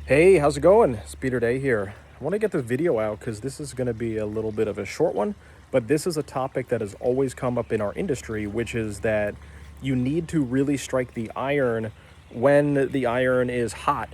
Hey, how's it going? It's Peter Day here. I want to get this video out because this is going to be a little bit of a short one, but this is a topic that has always come up in our industry, which is that you need to really strike the iron when the iron is hot,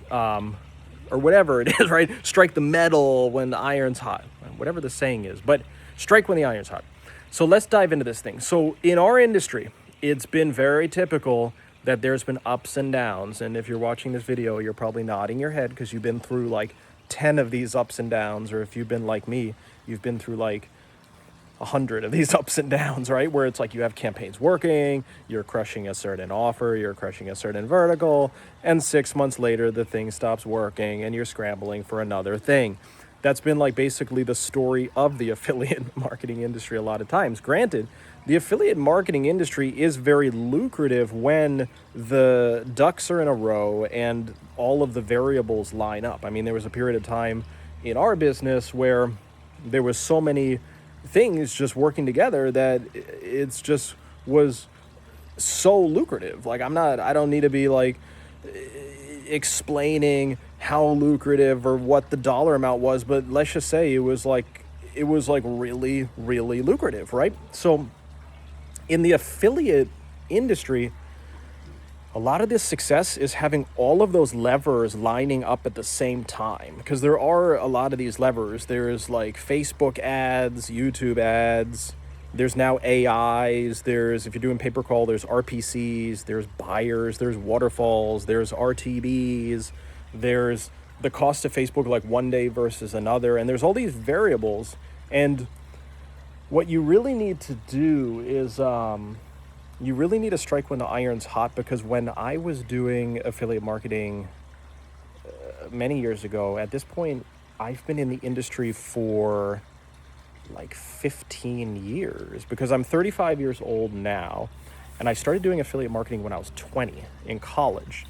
or whatever it is, right? Strike the metal when the iron's hot, whatever the saying is, but strike when the iron's hot. So let's dive into this thing. So in our industry, it's been very typical that there's been ups and downs. And if you're watching this video, you're probably nodding your head because you've been through like 10 of these ups and downs. Or if you've been like me, you've been through like 100 of these ups and downs, right? Where it's like you have campaigns working, you're crushing a certain offer, you're crushing a certain vertical, and 6 months later, the thing stops working and you're scrambling for another thing. That's been like basically the story of the affiliate marketing industry a lot of times. Granted, the affiliate marketing industry is very lucrative when the ducks are in a row and all of the variables line up. I mean, there was a period of time in our business where there was so many things just working together that it's just was so lucrative. Like I don't need to be like explaining how lucrative or what the dollar amount was, but let's just say it was like really, really lucrative, right? So in the affiliate industry, a lot of this success is having all of those levers lining up at the same time, because there are a lot of these levers. There's like Facebook ads, YouTube ads, there's now AIs, there's, if you're doing pay-per-call, there's RPCs, there's buyers, there's waterfalls, there's RTBs, there's the cost of Facebook like one day versus another, and there's all these variables. And what you really need to do is you really need to strike when the iron's hot, because when I was doing affiliate marketing many years ago, at this point, I've been in the industry for like 15 years, because I'm 35 years old now, and I started doing affiliate marketing when I was 20 in college.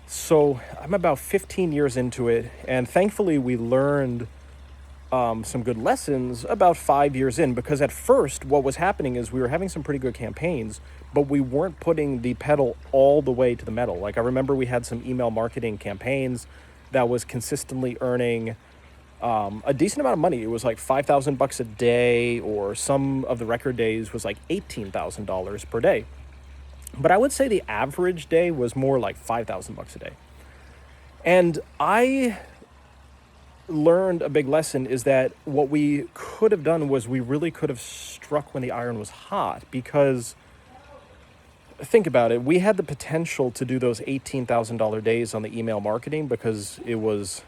So I'm about 15 years into it, and thankfully we learned some good lessons about 5 years in, because at first what was happening is we were having some pretty good campaigns, but we weren't putting the pedal all the way to the metal. Like I remember we had some email marketing campaigns that was consistently earning a decent amount of money. It was like $5,000 a day, or some of the record days was like $18,000 per day. But I would say the average day was more like $5,000 a day. And I learned a big lesson, is that what we could have done was we really could have struck when the iron was hot, because think about it, we had the potential to do those $18,000 days on the email marketing, because it was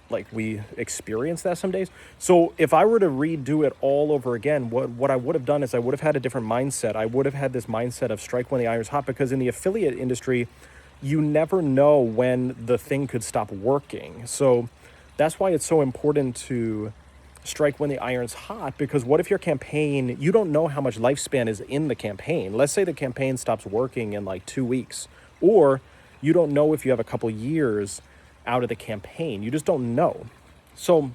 like we experienced that some days. So if I were to redo it all over again, what I would have done is I would have had a different mindset. I would have had this mindset of strike when the iron's hot, because in the affiliate industry, you never know when the thing could stop working. So that's why it's so important to strike when the iron's hot, because what if your campaign, you don't know how much lifespan is in the campaign. Let's say the campaign stops working in like 2 weeks, or you don't know if you have a couple years out of the campaign. You just don't know. So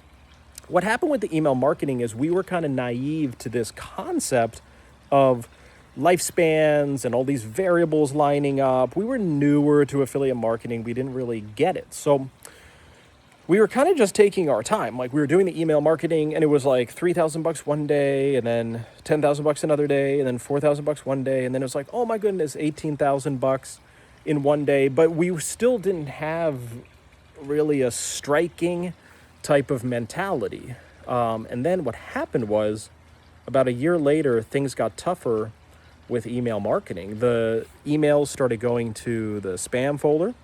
what happened with the email marketing is we were kind of naive to this concept of lifespans and all these variables lining up. We were newer to affiliate marketing. We didn't really get it. So we were kind of just taking our time. Like we were doing the email marketing, and it was like $3,000 one day, and then $10,000 another day, and then $4,000 one day. And then it was like, oh my goodness, $18,000 in one day. But we still didn't have really a striking type of mentality. And then what happened was, about a year later, things got tougher with email marketing. The emails started going to the spam folder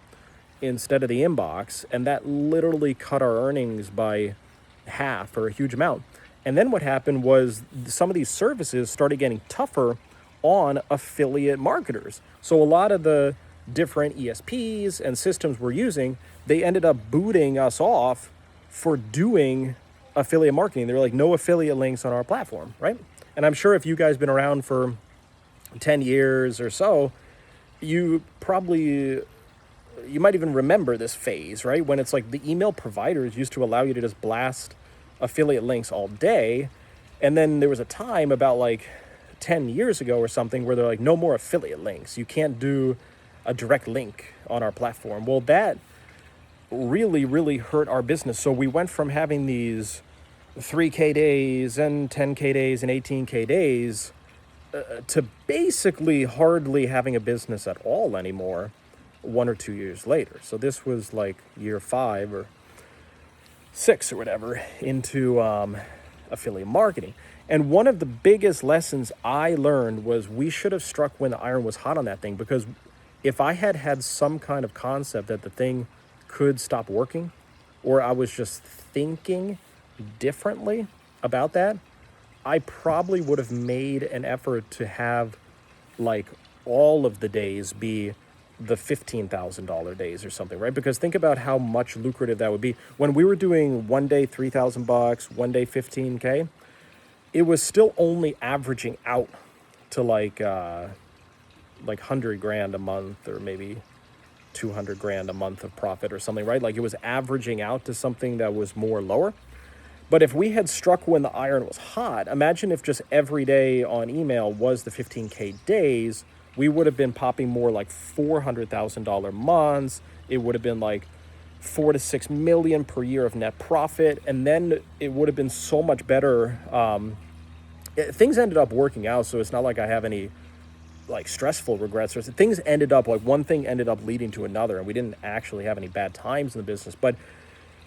instead of the inbox, and that literally cut our earnings by half, or a huge amount. And then what happened was some of these services started getting tougher on affiliate marketers. So a lot of the different ESPs and systems we're using, they ended up booting us off for doing affiliate marketing. They were like, no affiliate links on our platform, right? And I'm sure if you guys been around for 10 years or so, you might even remember this phase, right? When it's like the email providers used to allow you to just blast affiliate links all day. And then there was a time about like 10 years ago or something where they're like, no more affiliate links. You can't do a direct link on our platform. Well, that really, really hurt our business. So we went from having these 3K days and 10K days and 18K days to basically hardly having a business at all anymore 1 or 2 years later. So this was like year 5 or 6 or whatever into affiliate marketing. And one of the biggest lessons I learned was we should have struck when the iron was hot on that thing, because if I had had some kind of concept that the thing could stop working, or I was just thinking differently about that, I probably would have made an effort to have like all of the days be the $15,000 days or something, right? Because think about how much lucrative that would be. When we were doing one day $3,000, one day 15K, it was still only averaging out to like 100 grand a month, or maybe 200 grand a month of profit or something, right? Like it was averaging out to something that was more lower. But if we had struck when the iron was hot, imagine if just every day on email was the 15K days, we would have been popping more like $400,000 months. It would have been like 4 to 6 million per year of net profit. And then it would have been so much better. Things ended up working out. So it's not like I have any like stressful regrets, or things ended up like one thing ended up leading to another, and we didn't actually have any bad times in the business. But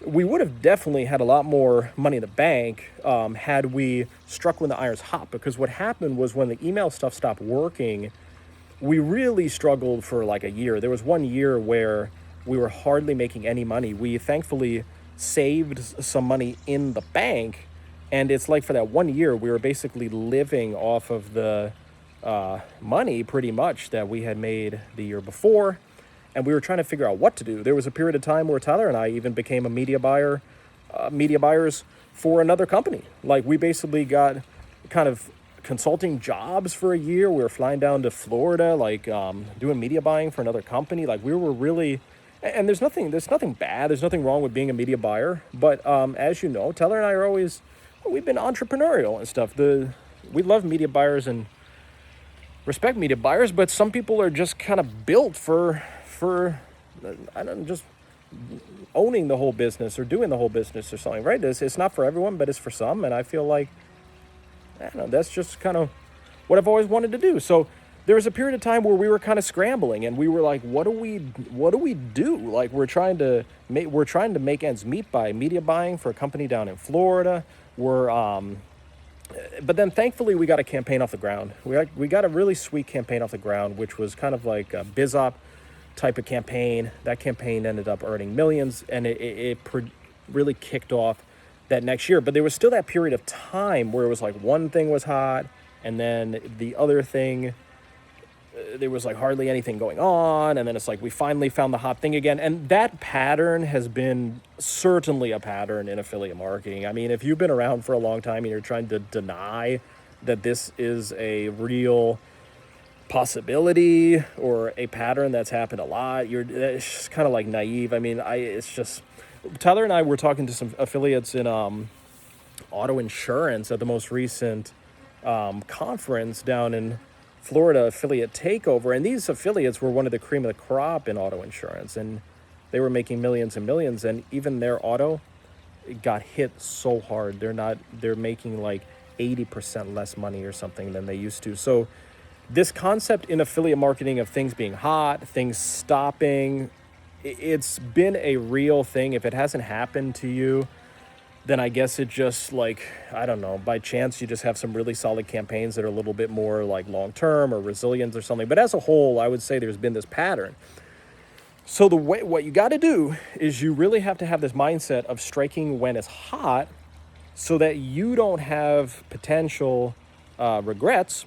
we would have definitely had a lot more money in the bank had we struck when the iron's hot. Because what happened was when the email stuff stopped working, we really struggled for like a year. There was 1 year where we were hardly making any money. We thankfully saved some money in the bank, and it's like for that 1 year we were basically living off of the money pretty much that we had made the year before. And we were trying to figure out what to do. There was a period of time where Tyler and I even became a media buyers for another company. Like we basically got kind of consulting jobs for a year. We were flying down to Florida, like doing media buying for another company. Like we were really, and there's nothing bad. There's nothing wrong with being a media buyer. But as you know, Tyler and I are always, we've been entrepreneurial and stuff. We love media buyers and respect media buyers, but some people are just kind of built for I don't know, just owning the whole business or doing the whole business or something, right? It's not for everyone, but it's for some. And I feel like, I don't know, that's just kind of what I've always wanted to do. So there was a period of time where we were kind of scrambling, and we were like, what do we do? Like we're trying to make ends meet by media buying for a company down in Florida. But then thankfully we got a campaign off the ground. We got a really sweet campaign off the ground, which was kind of like a BizOp type of campaign. That campaign ended up earning millions, and it really kicked off that next year. But there was still that period of time where it was like one thing was hot, and then the other thing, there was like hardly anything going on, and then it's like we finally found the hot thing again. And that pattern has been certainly a pattern in affiliate marketing. I mean, if you've been around for a long time and you're trying to deny that this is a real possibility or a pattern that's happened a lot, it's just kind of like naive. I mean, it's just, Tyler and I were talking to some affiliates in auto insurance at the most recent conference down in Florida, affiliate takeover, and these affiliates were one of the cream of the crop in auto insurance, and they were making millions and millions, and even their auto got hit so hard. They're making like 80% less money or something than they used to. So this concept in affiliate marketing of things being hot, things stopping, it's been a real thing. If it hasn't happened to you, then I guess it just, like, I don't know, by chance you just have some really solid campaigns that are a little bit more like long-term or resilient or something. But as a whole, I would say there's been this pattern. So what you got to do is you really have to have this mindset of striking when it's hot, so that you don't have potential regrets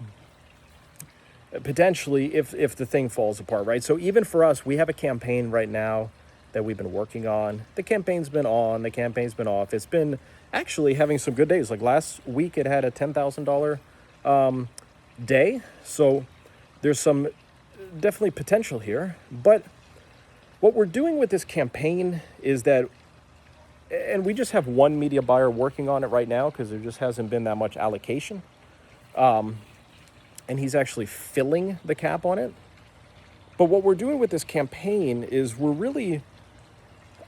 potentially if the thing falls apart, right? So even for us, we have a campaign right now that we've been working on. The campaign's been on, the campaign's been off. It's been actually having some good days. Like last week, it had a $10,000 day. So there's some definitely potential here. But what we're doing with this campaign is that, and we just have one media buyer working on it right now because there just hasn't been that much allocation. And he's actually filling the cap on it. But what we're doing with this campaign is we're really,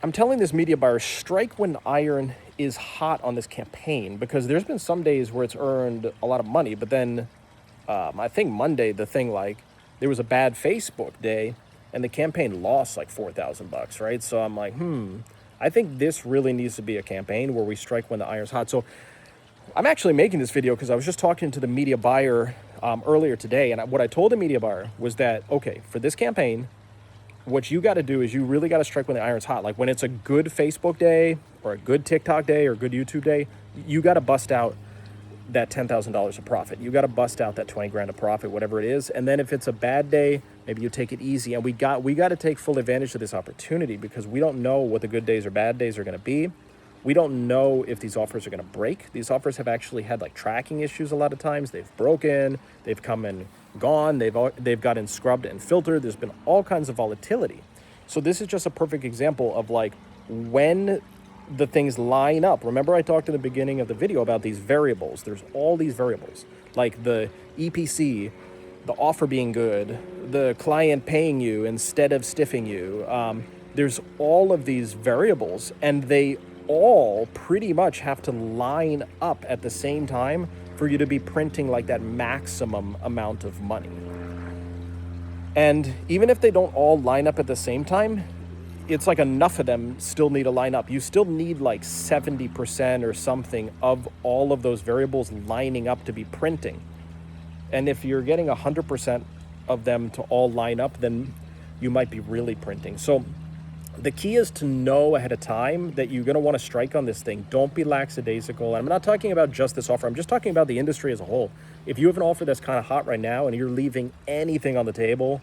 I'm telling this media buyer, strike when iron is hot on this campaign, because there's been some days where it's earned a lot of money, but then I think Monday, there was a bad Facebook day and the campaign lost like $4,000, right? So I'm like, I think this really needs to be a campaign where we strike when the iron's hot. So I'm actually making this video because I was just talking to the media buyer earlier today. And what I told the media buyer was that, okay, for this campaign, what you got to do is you really got to strike when the iron's hot. Like when it's a good Facebook day or a good TikTok day or a good YouTube day, you got to bust out that $10,000 of profit. You got to bust out that 20 grand of profit, whatever it is. And then if it's a bad day, maybe you take it easy. And we got to take full advantage of this opportunity, because we don't know what the good days or bad days are going to be. We don't know if these offers are going to break. These offers have actually had like tracking issues a lot of times. They've broken, they've come and gone, they've gotten scrubbed and filtered. There's been all kinds of volatility. So this is just a perfect example of like when the things line up. Remember I talked in the beginning of the video about these variables. There's all these variables, like the EPC, the offer being good, the client paying you instead of stiffing you. There's all of these variables, and they all pretty much have to line up at the same time for you to be printing like that maximum amount of money. And even if they don't all line up at the same time, it's like enough of them still need to line up. You still need like 70% or something of all of those variables lining up to be printing. And if you're getting 100% of them to all line up, then you might be really printing. So the key is to know ahead of time that you're going to want to strike on this thing. Don't be lackadaisical. I'm not talking about just this offer. I'm just talking about the industry as a whole. If you have an offer that's kind of hot right now and you're leaving anything on the table,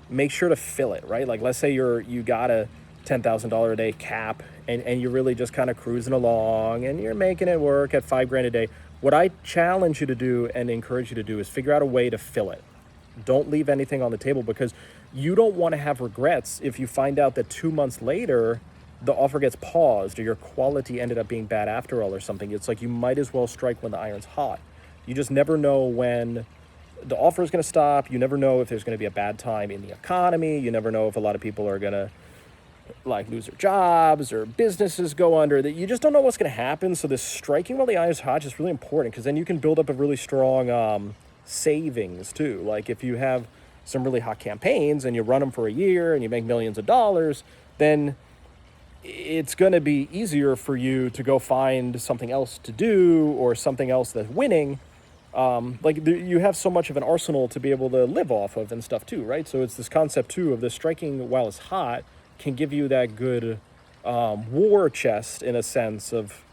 make sure to fill it, right? Like let's say you got a $10,000 a day cap and you're really just kind of cruising along and you're making it work at $5,000 a day. What I challenge you to do and encourage you to do is figure out a way to fill it. Don't leave anything on the table, because you don't want to have regrets if you find out that 2 months later the offer gets paused or your quality ended up being bad after all or something. It's like you might as well strike when the iron's hot. You just never know when the offer is going to stop. You never know if there's going to be a bad time in the economy. You never know if a lot of people are going to like lose their jobs or businesses go under. That you just don't know what's going to happen. So this striking while the iron's hot is really important, because then you can build up a really strong savings too. Like if you have some really hot campaigns and you run them for a year and you make millions of dollars, then it's going to be easier for you to go find something else to do or something else that's winning. You have so much of an arsenal to be able to live off of and stuff too, right? So it's this concept too of the striking while it's hot can give you that good war chest in a sense of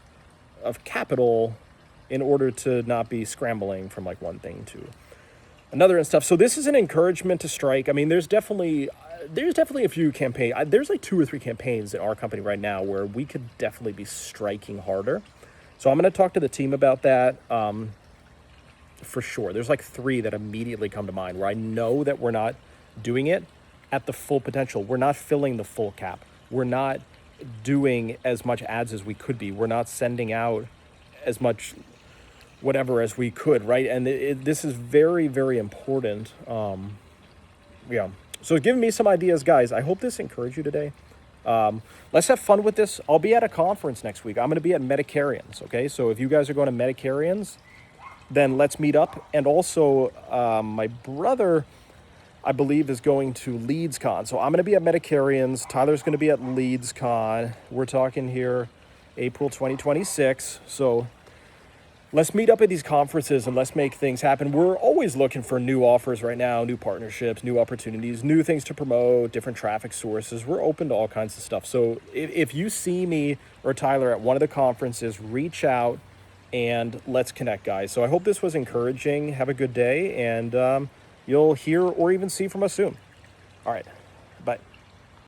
capital in order to not be scrambling from like one thing to another and stuff. So this is an encouragement to strike. I mean, there's definitely a few campaigns. There's like 2 or 3 campaigns in our company right now where we could definitely be striking harder. So I'm going to talk to the team about that for sure. There's like 3 that immediately come to mind where I know that we're not doing it at the full potential. We're not filling the full cap. We're not doing as much ads as we could be. We're not sending out as much whatever as we could, right? And this is very, very important. So giving me some ideas, guys. I hope this encouraged you today. Let's have fun with this. I'll be at a conference next week. I'm going to be at Medicarians, okay? So if you guys are going to Medicarians, then let's meet up. And also, my brother, I believe, is going to LeadsCon. So I'm going to be at Medicarians. Tyler's going to be at LeadsCon. We're talking here April 2026. So let's meet up at these conferences and let's make things happen. We're always looking for new offers right now, new partnerships, new opportunities, new things to promote, different traffic sources. We're open to all kinds of stuff. So if you see me or Tyler at one of the conferences, reach out and let's connect, guys. So I hope this was encouraging. Have a good day, and you'll hear or even see from us soon. All right.